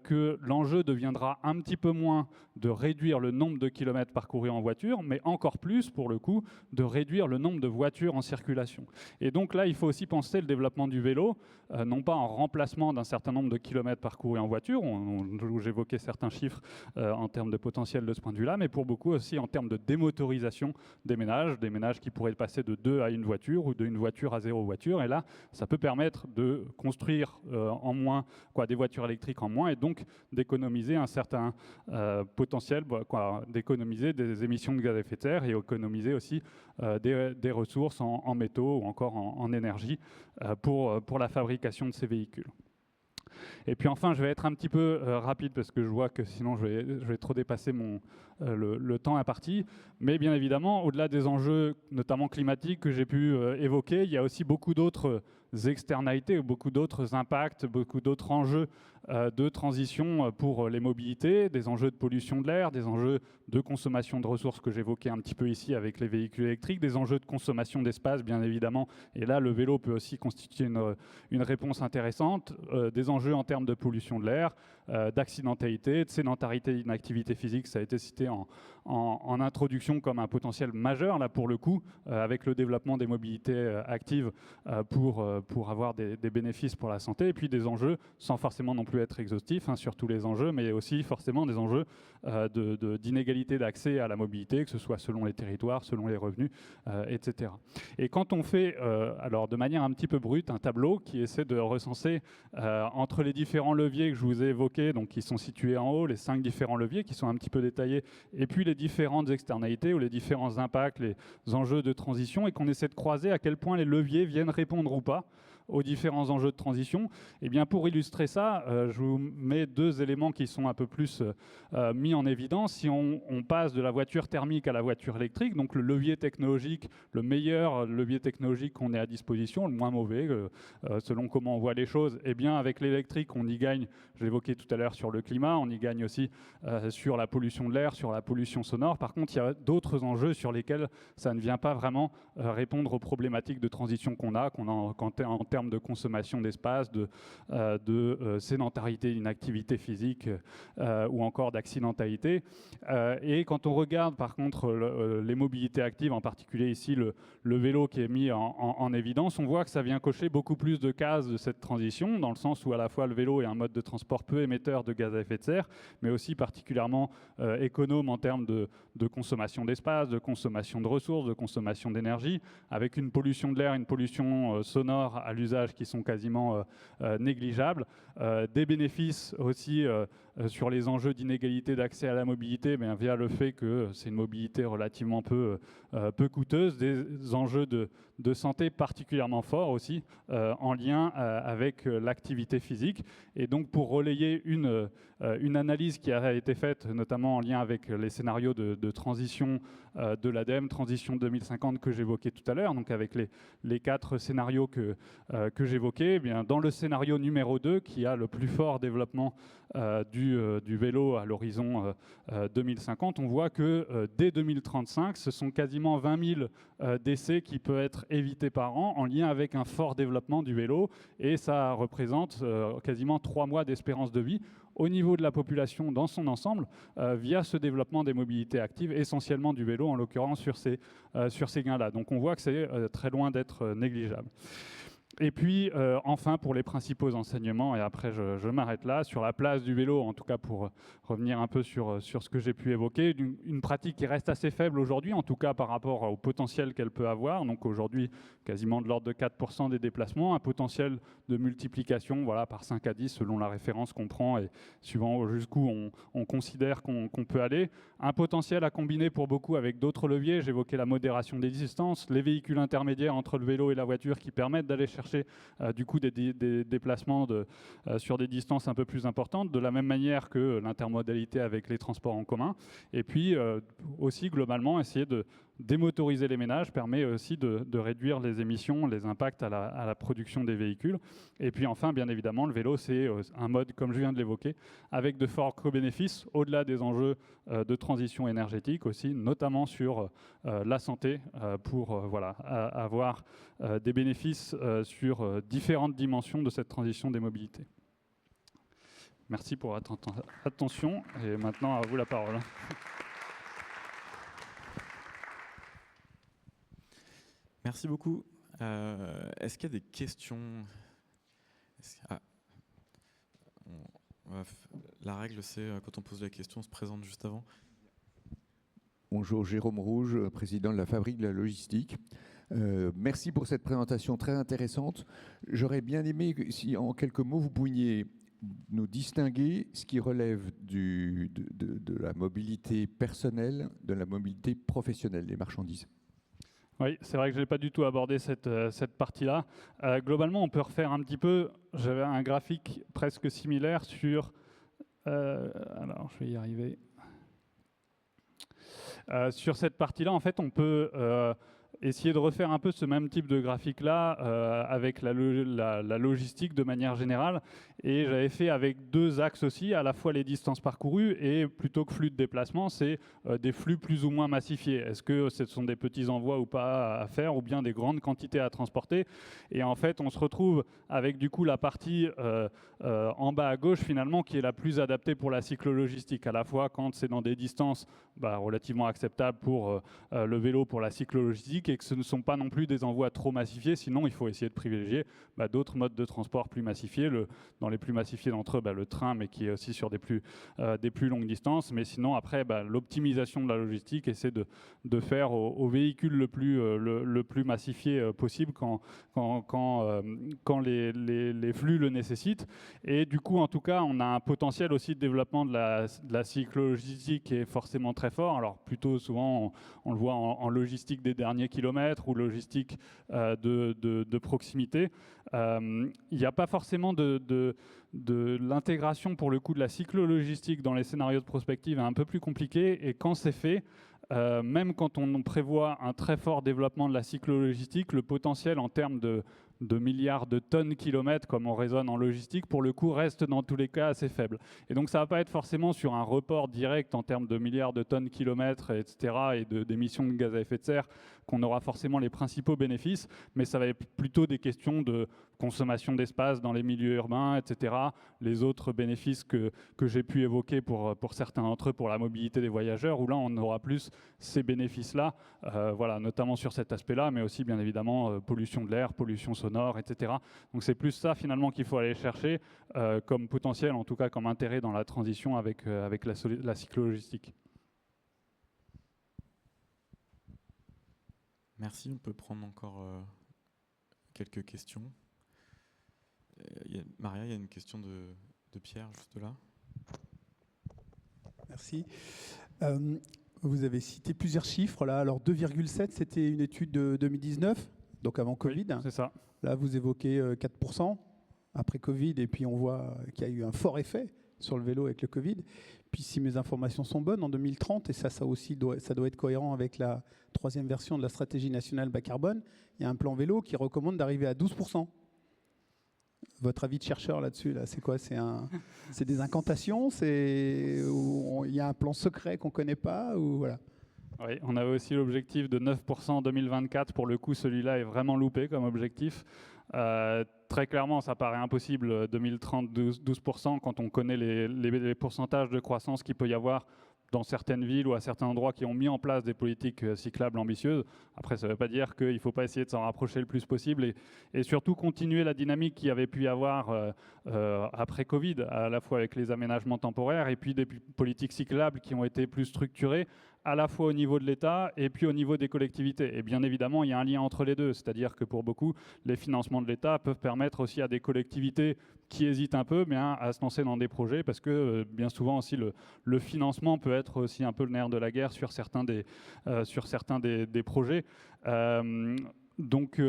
que l'enjeu deviendra un petit peu moins de réduire le nombre de kilomètres parcourus en voiture, mais encore plus, pour le coup, de réduire le nombre de voitures en circulation. Et donc là, il faut aussi penser le développement du vélo, non pas en remplacement d'un certain nombre de kilomètres parcourus en voiture, où j'évoquais certains chiffres en termes de potentiel de ce point de vue-là, mais pour beaucoup aussi en termes de démotorisation des ménages qui pourraient passer de 2 à 1 voiture ou d'une voiture à 0 voiture. Et là, ça peut permettre de construire en moins, des voitures électriques en moins, et donc d'économiser un certain potentiel, d'économiser des émissions de gaz à effet de serre et économiser aussi des ressources en métaux ou encore en énergie pour la fabrication de ces véhicules. Et puis enfin, je vais être un petit peu rapide parce que je vois que sinon je vais trop dépasser le temps imparti. Mais bien évidemment, au-delà des enjeux, notamment climatiques, que j'ai pu évoquer, il y a aussi beaucoup d'autres externalités, beaucoup d'autres impacts, beaucoup d'autres enjeux de transition pour les mobilités, des enjeux de pollution de l'air, des enjeux de consommation de ressources que j'évoquais un petit peu ici avec les véhicules électriques, des enjeux de consommation d'espace bien évidemment, et là le vélo peut aussi constituer une réponse intéressante, des enjeux en termes de pollution de l'air, d'accidentalité, de sédentarité, d'inactivité physique, ça a été cité en introduction comme un potentiel majeur là pour le coup, avec le développement des mobilités actives pour avoir des bénéfices pour la santé, et puis des enjeux, sans forcément non plus être exhaustif sur tous les enjeux, mais aussi forcément des enjeux d'inégalité d'accès à la mobilité, que ce soit selon les territoires, selon les revenus, etc. Et quand on fait, alors de manière un petit peu brute, un tableau qui essaie de recenser entre les différents leviers que je vous ai évoqués, donc qui sont situés en haut, les 5 différents leviers qui sont un petit peu détaillés, et puis les différentes externalités ou les différents impacts, les enjeux de transition, et qu'on essaie de croiser à quel point les leviers viennent répondre ou pas aux différents enjeux de transition. Et bien pour illustrer ça, je vous mets 2 éléments qui sont un peu plus mis en évidence. Si on passe de la voiture thermique à la voiture électrique, donc le levier technologique, le meilleur levier technologique qu'on ait à disposition, le moins mauvais, selon comment on voit les choses, et bien avec l'électrique, on y gagne, je l'évoquais tout à l'heure sur le climat, on y gagne aussi sur la pollution de l'air, sur la pollution sonore. Par contre, il y a d'autres enjeux sur lesquels ça ne vient pas vraiment répondre aux problématiques de transition qu'on a en termes de consommation d'espace, de sédentarité, d'inactivité physique ou encore d'accidentalité. Et quand on regarde par contre les mobilités actives, en particulier ici le vélo qui est mis en évidence, on voit que ça vient cocher beaucoup plus de cases de cette transition, dans le sens où à la fois le vélo est un mode de transport peu émetteur de gaz à effet de serre, mais aussi particulièrement économe en termes de consommation d'espace, de consommation de ressources, de consommation d'énergie, avec une pollution de l'air, une pollution sonore à l'usage qui sont quasiment négligeables, des bénéfices aussi sur les enjeux d'inégalité d'accès à la mobilité, via le fait que c'est une mobilité relativement peu coûteuse, des enjeux de santé particulièrement forts aussi, en lien avec l'activité physique. Et donc pour relayer une analyse qui a été faite, notamment en lien avec les scénarios de transition de l'ADEME, transition 2050 que j'évoquais tout à l'heure, donc avec les 4 scénarios que j'évoquais, dans le scénario numéro 2, qui a le plus fort développement du vélo à l'horizon 2050, on voit que dès 2035, ce sont quasiment 20 000 décès qui peuvent être évités par an en lien avec un fort développement du vélo, et ça représente quasiment 3 mois d'espérance de vie au niveau de la population dans son ensemble, via ce développement des mobilités actives, essentiellement du vélo en l'occurrence sur ces gains-là. Donc on voit que c'est très loin d'être négligeable. Et puis, enfin, pour les principaux enseignements, et après je m'arrête là, sur la place du vélo, en tout cas pour revenir un peu sur ce que j'ai pu évoquer, une pratique qui reste assez faible aujourd'hui, en tout cas par rapport au potentiel qu'elle peut avoir. Donc aujourd'hui, quasiment de l'ordre de 4% des déplacements, un potentiel de multiplication par 5 à 10 selon la référence qu'on prend et suivant jusqu'où on considère qu'on peut aller. Un potentiel à combiner pour beaucoup avec d'autres leviers. J'évoquais la modération des distances, les véhicules intermédiaires entre le vélo et la voiture qui permettent d'aller chercher du coup des déplacements sur des distances un peu plus importantes, de la même manière que l'intermodalité avec les transports en commun. Et puis aussi globalement essayer de démotoriser les ménages permet aussi de réduire les émissions, les impacts à la production des véhicules. Et puis enfin, bien évidemment, le vélo, c'est un mode, comme je viens de l'évoquer, avec de forts co-bénéfices, au-delà des enjeux de transition énergétique aussi, notamment sur la santé, pour avoir des bénéfices sur différentes dimensions de cette transition des mobilités. Merci pour votre attention, et maintenant à vous la parole. Merci beaucoup. Est-ce qu'il y a des questions? La règle, c'est quand on pose la question, on se présente juste avant. Bonjour, Jérôme Rouge, président de la Fabrique de la Logistique. Merci pour cette présentation très intéressante. J'aurais bien aimé si, en quelques mots, vous pouviez nous distinguer ce qui relève de la mobilité personnelle, de la mobilité professionnelle des marchandises. Oui, c'est vrai que je n'ai pas du tout abordé cette partie-là. Globalement, on peut refaire un petit peu, j'avais un graphique presque similaire sur... alors, je vais y arriver. Sur cette partie-là, en fait, on peut essayer de refaire un peu ce même type de graphique-là avec la logistique de manière générale. Et j'avais fait avec 2 axes aussi, à la fois les distances parcourues et plutôt que flux de déplacement, c'est des flux plus ou moins massifiés. Est-ce que ce sont des petits envois ou pas à faire, ou bien des grandes quantités à transporter? Et en fait, on se retrouve avec du coup la partie en bas à gauche finalement qui est la plus adaptée pour la cyclo-logistique, à la fois quand c'est dans des distances relativement acceptables pour le vélo, pour la cyclo-logistique, et que ce ne sont pas non plus des envois trop massifiés, sinon il faut essayer de privilégier d'autres modes de transport plus massifiés. Dans les plus massifiés d'entre eux, le train, mais qui est aussi sur des plus longues distances. Mais sinon, après, l'optimisation de la logistique, c'est de faire au véhicule le plus massifié possible quand les flux le nécessitent. Et du coup, en tout cas, on a un potentiel aussi de développement de la cyclo-logistique qui est forcément très fort. Alors plutôt souvent, on le voit en logistique des derniers kilomètres ou logistique de proximité. Il n'y a pas forcément de l'intégration pour le coup de la cyclo-logistique dans les scénarios de prospective est un peu plus compliqué, et quand c'est fait, même quand on prévoit un très fort développement de la cyclo-logistique, le potentiel en termes de milliards de tonnes kilomètres, comme on raisonne en logistique, pour le coup reste dans tous les cas assez faible. Et donc ça ne va pas être forcément sur un report direct en termes de milliards de tonnes kilomètres, etc., et d'émissions de gaz à effet de serre qu'on aura forcément les principaux bénéfices, mais ça va être plutôt des questions de consommation d'espace dans les milieux urbains, etc. Les autres bénéfices que j'ai pu évoquer pour certains d'entre eux, pour la mobilité des voyageurs, où là on aura plus ces bénéfices-là, notamment sur cet aspect-là, mais aussi bien évidemment pollution de l'air, pollution sonore, etc. Donc c'est plus ça finalement qu'il faut aller chercher comme potentiel, en tout cas comme intérêt dans la transition avec la cyclo-logistique. Merci, on peut prendre encore quelques questions. Maria, il y a une question de Pierre juste là. Merci. Vous avez cité plusieurs chiffres là. Alors 2,7, c'était une étude de 2019, donc avant Covid. Oui, c'est ça. Là, vous évoquez 4% après Covid, et puis on voit qu'il y a eu un fort effet sur le vélo avec le Covid. Puis si mes informations sont bonnes, en 2030, et ça aussi ça doit être cohérent avec la 3e version de la stratégie nationale bas carbone, il y a un plan vélo qui recommande d'arriver à 12%. Votre avis de chercheur là-dessus, c'est quoi? C'est des incantations? Il y a un plan secret qu'on ne connaît pas ou voilà. Oui, on avait aussi l'objectif de 9% en 2024. Pour le coup, celui-là est vraiment loupé comme objectif. Très clairement, ça paraît impossible, 2030, 12%, quand on connaît les pourcentages de croissance qu'il peut y avoir dans certaines villes ou à certains endroits qui ont mis en place des politiques cyclables ambitieuses. Après, ça ne veut pas dire qu'il ne faut pas essayer de s'en rapprocher le plus possible et surtout continuer la dynamique qu'il y avait pu y avoir après Covid, à la fois avec les aménagements temporaires et puis des politiques cyclables qui ont été plus structurées, à la fois au niveau de l'État et puis au niveau des collectivités. Et bien évidemment, il y a un lien entre les deux, c'est-à-dire que pour beaucoup, les financements de l'État peuvent permettre aussi à des collectivités qui hésitent un peu à se lancer dans des projets, parce que bien souvent aussi le financement peut être aussi un peu le nerf de la guerre sur certains des projets. Donc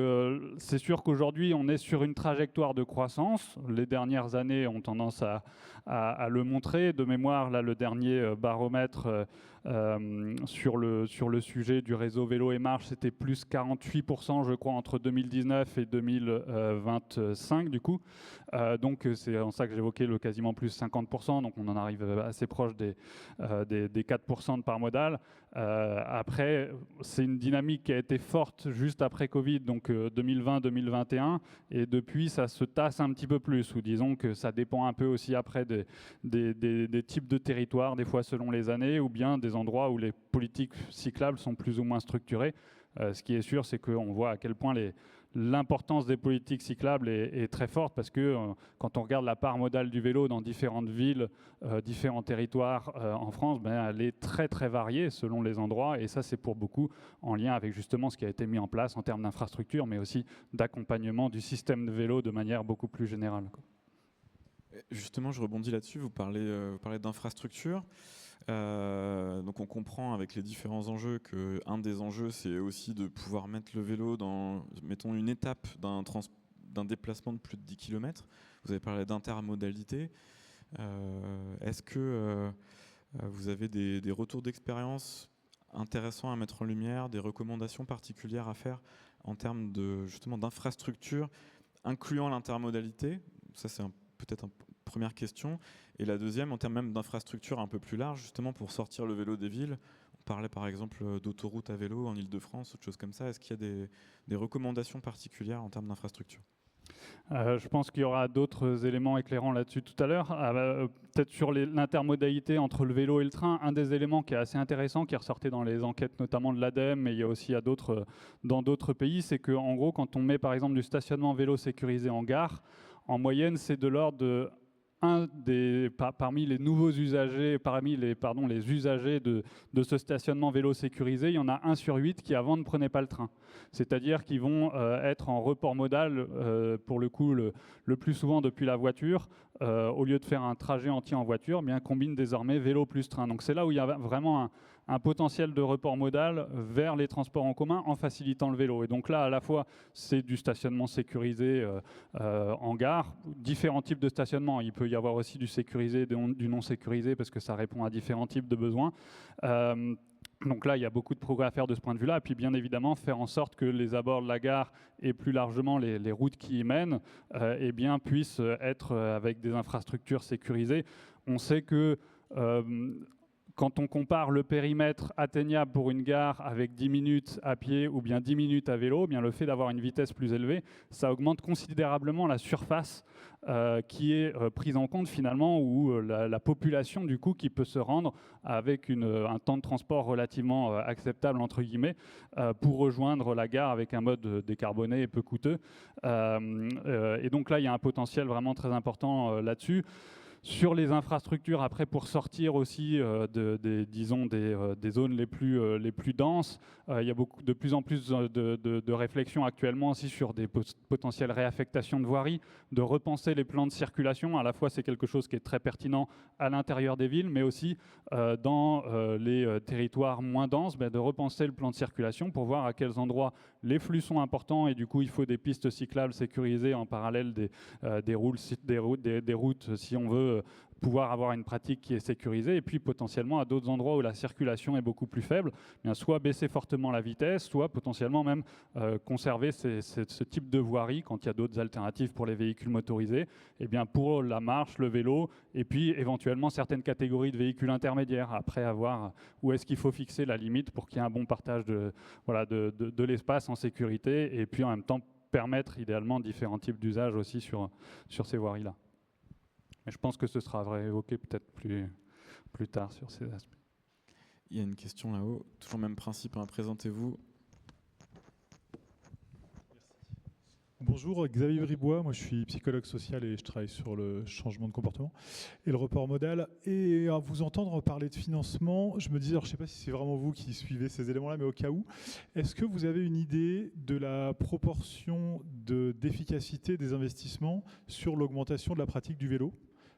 c'est sûr qu'aujourd'hui on est sur une trajectoire de croissance. Les dernières années ont tendance à le montrer. De mémoire, là, le dernier baromètre sur le sujet du réseau vélo et marche, c'était plus 48% je crois entre 2019 et 2025 du coup. Donc c'est en ça que j'évoquais le quasiment plus 50%, donc on en arrive assez proche des 4% de part modale. Après, c'est une dynamique qui a été forte juste après Covid, donc 2020-2021, et depuis ça se tasse un petit peu plus, ou disons que ça dépend un peu aussi après des types de territoires, des fois selon les années, ou bien des endroits où les politiques cyclables sont plus ou moins structurées. Ce qui est sûr, c'est qu'on voit à quel point l'importance des politiques cyclables est très forte, parce que quand on regarde la part modale du vélo dans différentes villes, différents territoires en France, elle est très très variée selon les endroits, et ça c'est pour beaucoup en lien avec justement ce qui a été mis en place en termes d'infrastructure, mais aussi d'accompagnement du système de vélo de manière beaucoup plus générale. Justement, je rebondis là-dessus, vous parlez d'infrastructure. Donc on comprend avec les différents enjeux qu'un des enjeux, c'est aussi de pouvoir mettre le vélo dans, mettons, une étape d'un déplacement de plus de 10 km. Vous avez parlé d'intermodalité. Est-ce que vous avez des retours d'expérience intéressants à mettre en lumière, des recommandations particulières à faire en termes justement d'infrastructures, incluant l'intermodalité? Ça, c'est peut-être une première question. Et la deuxième, en termes même d'infrastructures un peu plus larges, justement pour sortir le vélo des villes. On parlait par exemple d'autoroutes à vélo en Ile-de-France, autre chose comme ça. Est-ce qu'il y a des recommandations particulières en termes d'infrastructures? Je pense qu'il y aura d'autres éléments éclairants là-dessus tout à l'heure. Peut-être sur l'intermodalité entre le vélo et le train, un des éléments qui est assez intéressant, qui est ressorti dans les enquêtes notamment de l'ADEME, mais il y a aussi dans d'autres pays, c'est qu'en gros, quand on met par exemple du stationnement vélo sécurisé en gare, en moyenne, c'est de l'ordre de parmi les nouveaux usagers, les usagers de ce stationnement vélo sécurisé, il y en a 1 sur 8 qui avant ne prenaient pas le train. C'est-à-dire qu'ils vont être en report modal, pour le coup, le plus souvent depuis la voiture, au lieu de faire un trajet entier en voiture, bien combine désormais vélo plus train. Donc c'est là où il y a vraiment un potentiel de report modal vers les transports en commun en facilitant le vélo. Et donc là, à la fois, c'est du stationnement sécurisé en gare, différents types de stationnement. Il peut y avoir aussi du sécurisé, du non sécurisé, parce que ça répond à différents types de besoins. Donc là, il y a beaucoup de progrès à faire de ce point de vue-là. Et puis, bien évidemment, faire en sorte que les abords de la gare et plus largement les routes qui y mènent puissent être avec des infrastructures sécurisées. On sait que quand on compare le périmètre atteignable pour une gare avec 10 minutes à pied ou bien 10 minutes à vélo, bien le fait d'avoir une vitesse plus élevée, ça augmente considérablement la surface qui est prise en compte finalement, ou la population du coup qui peut se rendre avec un temps de transport relativement acceptable entre guillemets pour rejoindre la gare avec un mode décarboné et peu coûteux. Et donc là, il y a un potentiel vraiment très important là-dessus. Sur les infrastructures, après, pour sortir aussi des zones les plus denses, il y a de plus en plus de réflexions actuellement aussi sur des potentielles réaffectations de voiries, de repenser les plans de circulation. À la fois, c'est quelque chose qui est très pertinent à l'intérieur des villes, mais aussi dans les territoires moins denses, de repenser le plan de circulation pour voir à quels endroits les flux sont importants, et du coup, il faut des pistes cyclables sécurisées en parallèle des routes, si on veut pouvoir avoir une pratique qui est sécurisée, et puis potentiellement à d'autres endroits où la circulation est beaucoup plus faible, bien soit baisser fortement la vitesse, soit potentiellement même conserver ce type de voirie quand il y a d'autres alternatives pour les véhicules motorisés, et bien pour la marche, le vélo, et puis éventuellement certaines catégories de véhicules intermédiaires, après avoir où est-ce qu'il faut fixer la limite pour qu'il y ait un bon partage de l'espace en sécurité, et puis en même temps permettre idéalement différents types d'usages aussi sur ces voiries-là. Mais je pense que ce sera évoqué peut-être plus tard sur ces aspects. Il y a une question là-haut, toujours le même principe, présentez-vous. Bonjour, Xavier Bribois, moi je suis psychologue social et je travaille sur le changement de comportement et le report modal. Et à vous entendre parler de financement, je me disais, alors je ne sais pas si c'est vraiment vous qui suivez ces éléments-là, mais au cas où, est-ce que vous avez une idée de la proportion d'efficacité des investissements sur l'augmentation de la pratique du vélo ?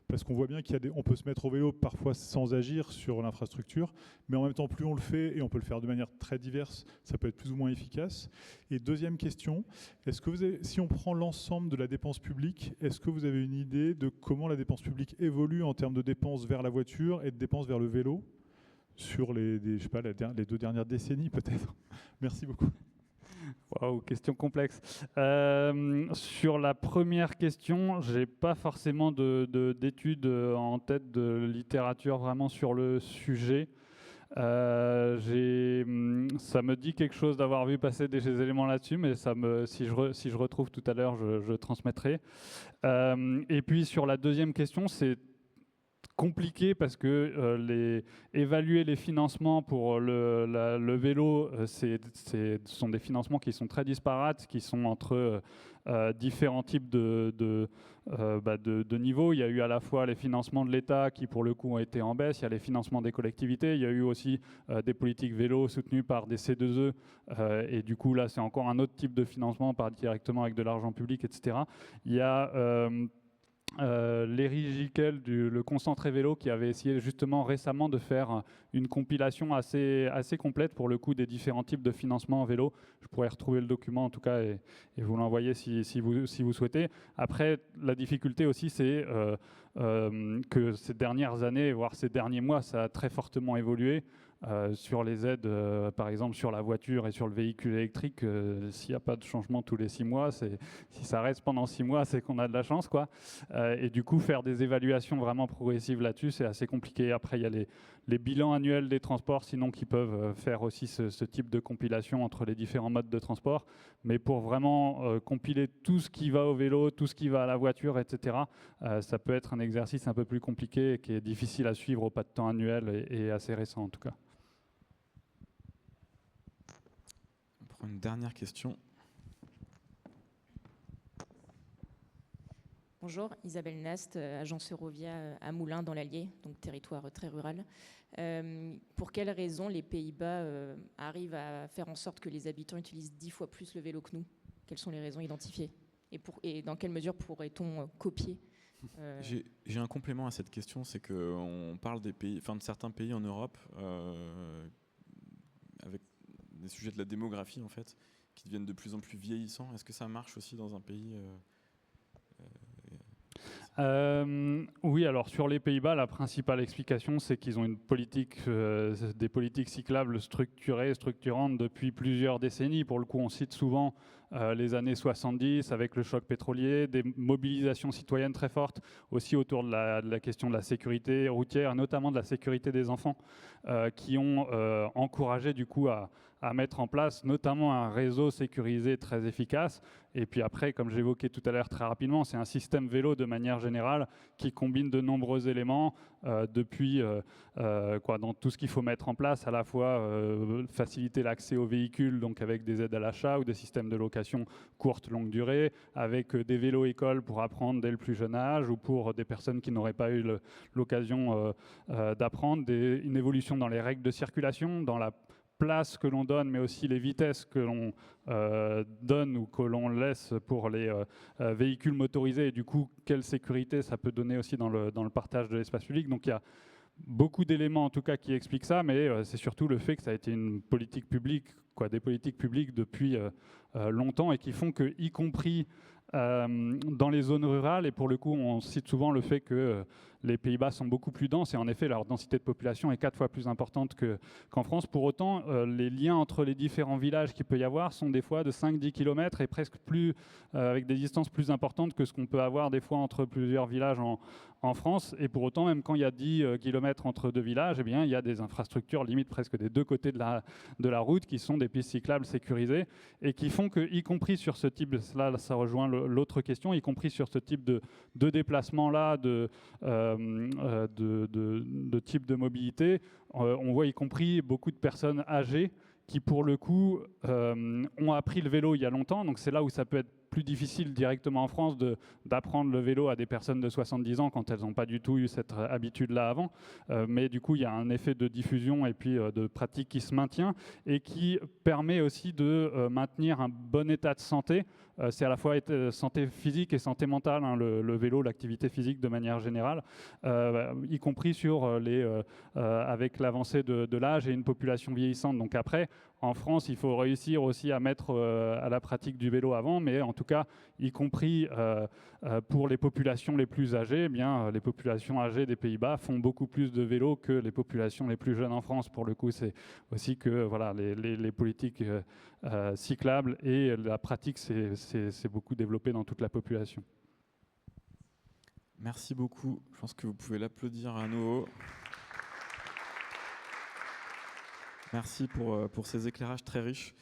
Parce qu'on voit bien qu'on peut se mettre au vélo parfois sans agir sur l'infrastructure, mais en même temps, plus on le fait, et on peut le faire de manière très diverse, ça peut être plus ou moins efficace. Et deuxième question, est-ce que si on prend l'ensemble de la dépense publique, est-ce que vous avez une idée de comment la dépense publique évolue en termes de dépenses vers la voiture et de dépenses vers le vélo sur les 2 dernières décennies peut-être? Merci beaucoup. Waouh, question complexe. Sur la première question, j'ai pas forcément d'études en tête de littérature vraiment sur le sujet. Ça me dit quelque chose d'avoir vu passer des éléments là-dessus, mais si je retrouve tout à l'heure, je transmettrai. Et puis sur la deuxième question, c'est compliqué parce que évaluer les financements pour le vélo, ce sont des financements qui sont très disparates, qui sont entre différents types de niveaux. Il y a eu à la fois les financements de l'État qui pour le coup ont été en baisse, il y a les financements des collectivités, il y a eu aussi des politiques vélo soutenues par des C2E, et du coup là c'est encore un autre type de financement, pas directement avec de l'argent public, etc. Il y a Léry Gicquel, le Concentré Vélo, qui avait essayé justement récemment de faire une compilation assez complète pour le coup des différents types de financement en vélo. Je pourrais retrouver le document en tout cas et vous l'envoyer si vous souhaitez. Après, la difficulté aussi, c'est que ces dernières années, voire ces derniers mois, ça a très fortement évolué. sur les aides, par exemple sur la voiture et sur le véhicule électrique, s'il n'y a pas de changement tous les 6 mois, si ça reste pendant 6 mois, c'est qu'on a de la chance, quoi. Et du coup, faire des évaluations vraiment progressives là-dessus, c'est assez compliqué. Après, il y a les bilans annuels des transports, sinon, qui peuvent faire aussi ce type de compilation entre les différents modes de transport. Mais pour vraiment compiler tout ce qui va au vélo, tout ce qui va à la voiture, etc., ça peut être un exercice un peu plus compliqué et qui est difficile à suivre au pas de temps annuel et assez récent en tout cas. On prend une dernière question. Bonjour, Isabelle Nast, agence Eurovia à Moulins dans l'Allier, donc territoire très rural. Pour quelles raisons les Pays-Bas arrivent à faire en sorte que les habitants utilisent 10 fois plus le vélo que nous? Quelles sont les raisons identifiées? Et dans quelle mesure pourrait-on copier J'ai un complément à cette question, c'est qu'on parle des pays, de certains pays en Europe avec des sujets de la démographie en fait, qui deviennent de plus en plus vieillissants. Est-ce que ça marche aussi dans un pays Oui, alors sur les Pays-Bas, la principale explication, c'est qu'ils ont une politique, des politiques cyclables structurées, structurantes depuis plusieurs décennies. Pour le coup, on cite souvent les années 70 avec le choc pétrolier, des mobilisations citoyennes très fortes, aussi autour de la question de la sécurité routière, notamment de la sécurité des enfants, qui ont encouragé du coup à mettre en place notamment un réseau sécurisé très efficace. Et puis après, comme j'évoquais tout à l'heure très rapidement, c'est un système vélo de manière générale qui combine de nombreux éléments depuis dans tout ce qu'il faut mettre en place, à la fois faciliter l'accès aux véhicules, donc avec des aides à l'achat ou des systèmes de location courte, longue durée, avec des vélos écoles pour apprendre dès le plus jeune âge ou pour des personnes qui n'auraient pas eu l'occasion d'apprendre, une évolution dans les règles de circulation, dans la place que l'on donne, mais aussi les vitesses que l'on donne ou que l'on laisse pour les véhicules motorisés et du coup, quelle sécurité ça peut donner aussi dans le partage de l'espace public. Donc il y a beaucoup d'éléments en tout cas qui expliquent ça, mais c'est surtout le fait que ça a été une politique publique, des politiques publiques depuis longtemps et qui font que, y compris dans les zones rurales, et pour le coup on cite souvent le fait que les Pays-Bas sont beaucoup plus denses et en effet leur densité de population est 4 fois plus importante qu'en France. Pour autant, les liens entre les différents villages qu'il peut y avoir sont des fois de 5-10 km et presque plus, avec des distances plus importantes que ce qu'on peut avoir des fois entre plusieurs villages en France. Et pour autant, même quand il y a 10 km entre deux villages, eh bien, il y a des infrastructures limite presque des deux côtés de la route qui sont des pistes cyclables sécurisées et qui font que, y compris sur ce type, là ça rejoint l'autre question, y compris sur ce type de déplacement-là, de type de mobilité, on voit y compris beaucoup de personnes âgées qui pour le coup ont appris le vélo il y a longtemps, donc c'est là où ça peut être plus difficile directement en France d'apprendre le vélo à des personnes de 70 ans quand elles n'ont pas du tout eu cette habitude-là avant. Mais du coup, il y a un effet de diffusion et puis de pratique qui se maintient et qui permet aussi de maintenir un bon état de santé. C'est à la fois santé physique et santé mentale, hein, le vélo, l'activité physique de manière générale, y compris avec l'avancée de l'âge et une population vieillissante. Donc après, en France, il faut réussir aussi à mettre à la pratique du vélo avant, mais en tout cas, y compris pour les populations les plus âgées, eh bien, les populations âgées des Pays-Bas font beaucoup plus de vélo que les populations les plus jeunes en France. Pour le coup, c'est aussi que voilà, les politiques cyclables et la pratique, c'est beaucoup développé dans toute la population. Merci beaucoup. Je pense que vous pouvez l'applaudir à nouveau. Merci pour ces éclairages très riches.